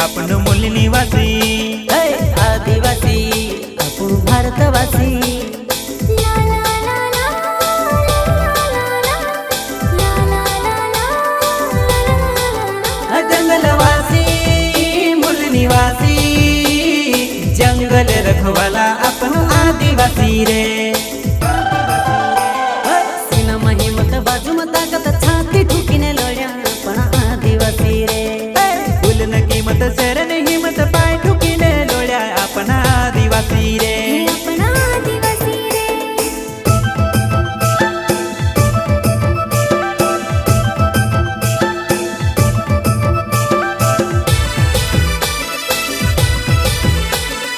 आपण मूल निवासी आदिवासी आपण भारतवासी जंगलवासी मूल निवासी जंगल रखवाला आपण आदिवासी रे।